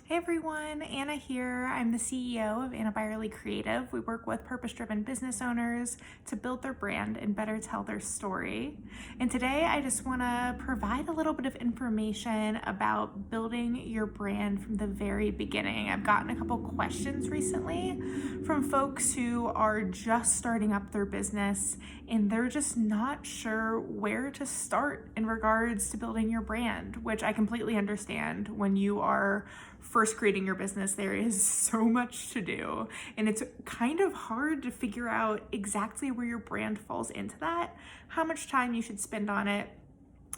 Hey everyone, Anna here. I'm the CEO of Anna Byerly Creative. We work with purpose-driven business owners to build their brand and better tell their story. And today I just want to provide a little bit of information about building your brand from the very beginning. I've gotten a couple questions recently from folks who are just starting up their business and they're just not sure where to start in regards to building your brand, which I completely understand. When you are first creating your business, there is so much to do, and it's kind of hard to figure out exactly where your brand falls into that, how much time you should spend on it,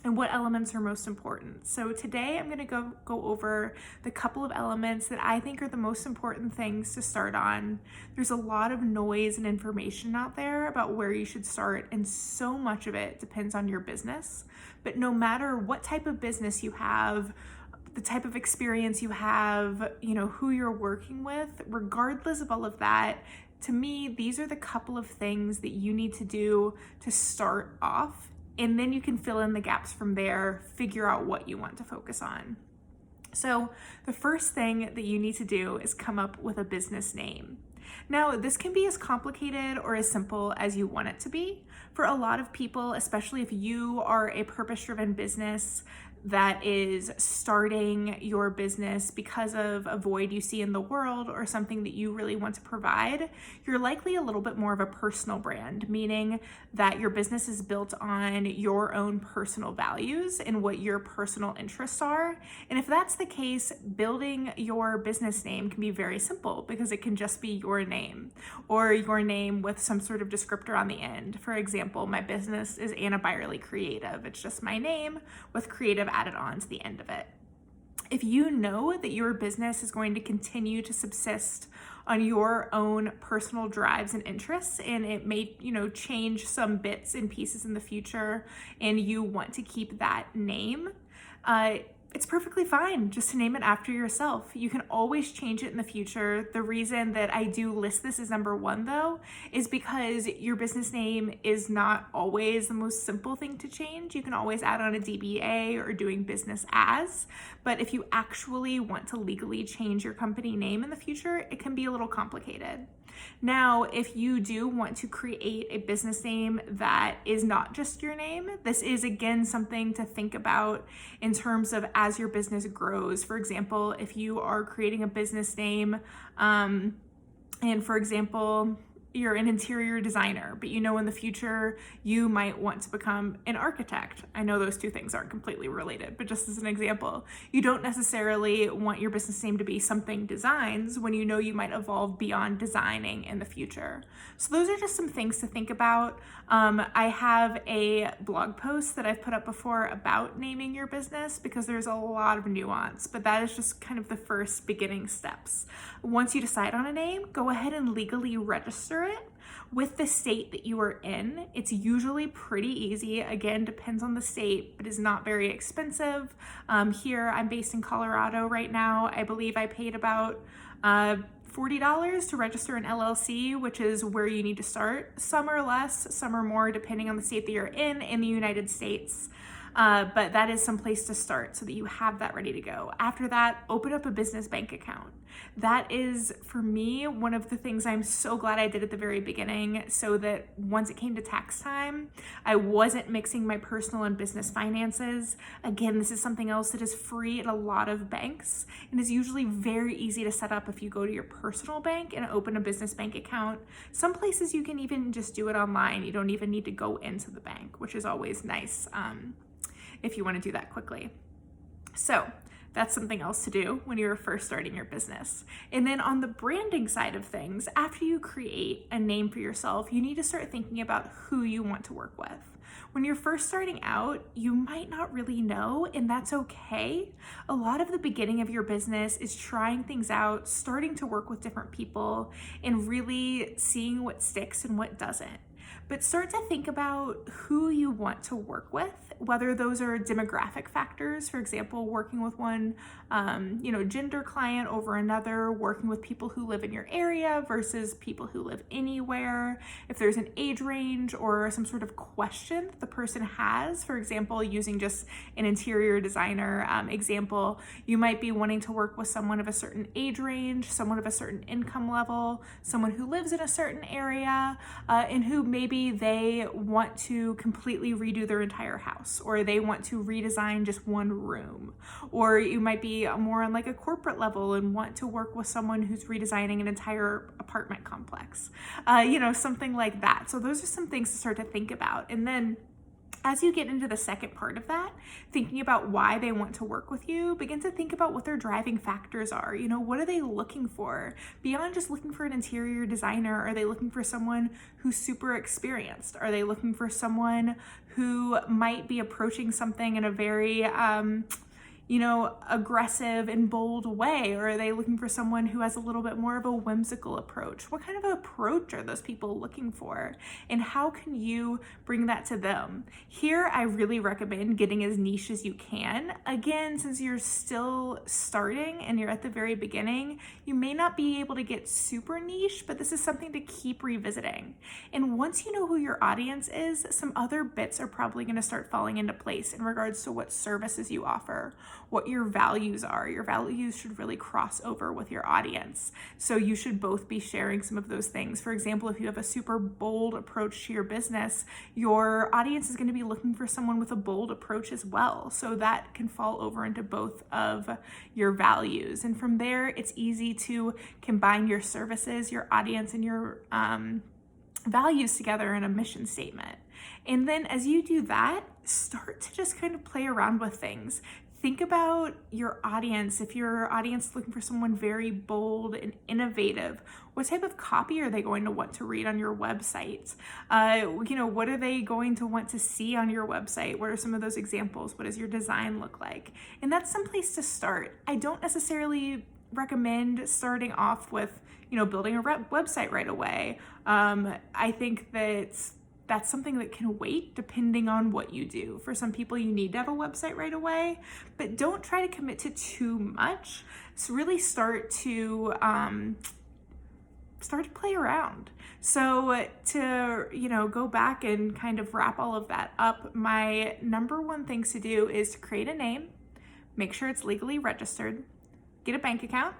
and what elements are most important. So today I'm going to go over the couple of elements that I think are the most important things to start on. There's a lot of noise and information out there about where you should start, and so much of it depends on your business. But no matter what type of business you have, the type of experience you have, who you're working with, regardless of all of that, to me, these are the couple of things that you need to do to start off. And then you can fill in the gaps from there, figure out what you want to focus on. So the first thing that you need to do is come up with a business name. Now, this can be as complicated or as simple as you want it to be. For a lot of people, especially if you are a purpose-driven business that is starting your business because of a void you see in the world or something that you really want to provide, you're likely a little bit more of a personal brand, meaning that your business is built on your own personal values and what your personal interests are. And if that's the case, building your business name can be very simple because it can just be your name or your name with some sort of descriptor on the end. For example, my business is Anna Byerly Creative. It's just my name with creative added on to the end of it. If you know that your business is going to continue to subsist on your own personal drives and interests, and it may, change some bits and pieces in the future, and you want to keep that name, it's perfectly fine just to name it after yourself. You can always change it in the future. The reason that I do list this as number one, though, is because your business name is not always the most simple thing to change. You can always add on a DBA or doing business as, but if you actually want to legally change your company name in the future, it can be a little complicated. Now, if you do want to create a business name that is not just your name, this is again something to think about in terms of as your business grows. For example, if you are creating a business name, and for example, you're an interior designer, but in the future, you might want to become an architect. I know those two things aren't completely related, but just as an example, you don't necessarily want your business name to be something designs when you might evolve beyond designing in the future. So those are just some things to think about. I have a blog post that I've put up before about naming your business because there's a lot of nuance, but that is just kind of the first beginning steps. Once you decide on a name, go ahead and legally register it with the state that you are in. It's usually pretty easy. Again, depends on the state, but is not very expensive. Here, I'm based in Colorado right now. I believe I paid about $40 to register an LLC, which is where you need to start. Some are less, some are more, depending on the state that you're in the United States. But that is some place to start so that you have that ready to go. After that, open up a business bank account. That is, for me, one of the things I'm so glad I did at the very beginning, so that once it came to tax time, I wasn't mixing my personal and business finances. Again, this is something else that is free at a lot of banks and is usually very easy to set up if you go to your personal bank and open a business bank account. Some places you can even just do it online. You don't even need to go into the bank, which is always nice. If you want to do that quickly. So that's something else to do when you're first starting your business. And then on the branding side of things, after you create a name for yourself, you need to start thinking about who you want to work with. When you're first starting out, you might not really know, and that's okay. A lot of the beginning of your business is trying things out, starting to work with different people, and really seeing what sticks and what doesn't. but start to think about who you want to work with, whether those are demographic factors, for example, working with one, gender client over another, working with people who live in your area versus people who live anywhere. If there's an age range or some sort of question that the person has, for example, using just an interior designer example, you might be wanting to work with someone of a certain age range, someone of a certain income level, someone who lives in a certain area, and who maybe they want to completely redo their entire house, or they want to redesign just one room. Or you might be more on like a corporate level and want to work with someone who's redesigning an entire apartment complex, something like that. So those are some things to start to think about. And then as you get into the second part of that, thinking about why they want to work with you, begin to think about what their driving factors are. What are they looking for? Beyond just looking for an interior designer, are they looking for someone who's super experienced? Are they looking for someone who might be approaching something in a very aggressive and bold way? Or are they looking for someone who has a little bit more of a whimsical approach? What kind of approach are those people looking for? And how can you bring that to them? Here, I really recommend getting as niche as you can. Again, since you're still starting and you're at the very beginning, you may not be able to get super niche, but this is something to keep revisiting. And once you know who your audience is, some other bits are probably going to start falling into place in regards to what services you offer, what your values are. Your values should really cross over with your audience. So you should both be sharing some of those things. For example, if you have a super bold approach to your business, your audience is going to be looking for someone with a bold approach as well. So that can fall over into both of your values. And from there, it's easy to combine your services, your audience, and your values together in a mission statement. And then as you do that, start to just kind of play around with things. Think about your audience. If your audience is looking for someone very bold and innovative, what type of copy are they going to want to read on your website? What are they going to want to see on your website? What are some of those examples? What does your design look like? And that's some place to start. I don't necessarily recommend starting off with, building a website right away. I think that's something that can wait depending on what you do. For some people, you need to have a website right away, but don't try to commit to too much. So really start to play around. So to, go back and kind of wrap all of that up, my number one things to do is to create a name, make sure it's legally registered, get a bank account,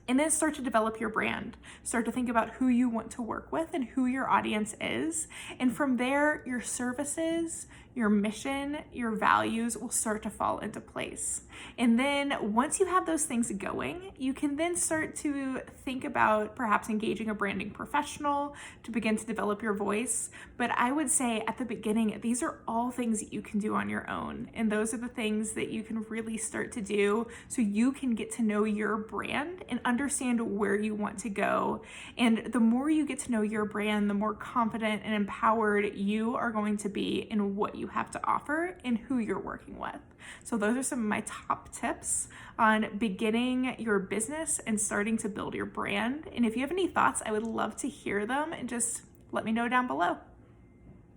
and then start to develop your brand. Start to think about who you want to work with and who your audience is. And from there, your services, your mission, your values will start to fall into place. And then once you have those things going, you can then start to think about perhaps engaging a branding professional to begin to develop your voice. But I would say at the beginning, these are all things that you can do on your own. And those are the things that you can really start to do so you can get to know your brand and understand where you want to go. And the more you get to know your brand, the more confident and empowered you are going to be in what you have to offer and who you're working with. So those are some of my top tips on beginning your business and starting to build your brand. And if you have any thoughts, I would love to hear them, and just let me know down below.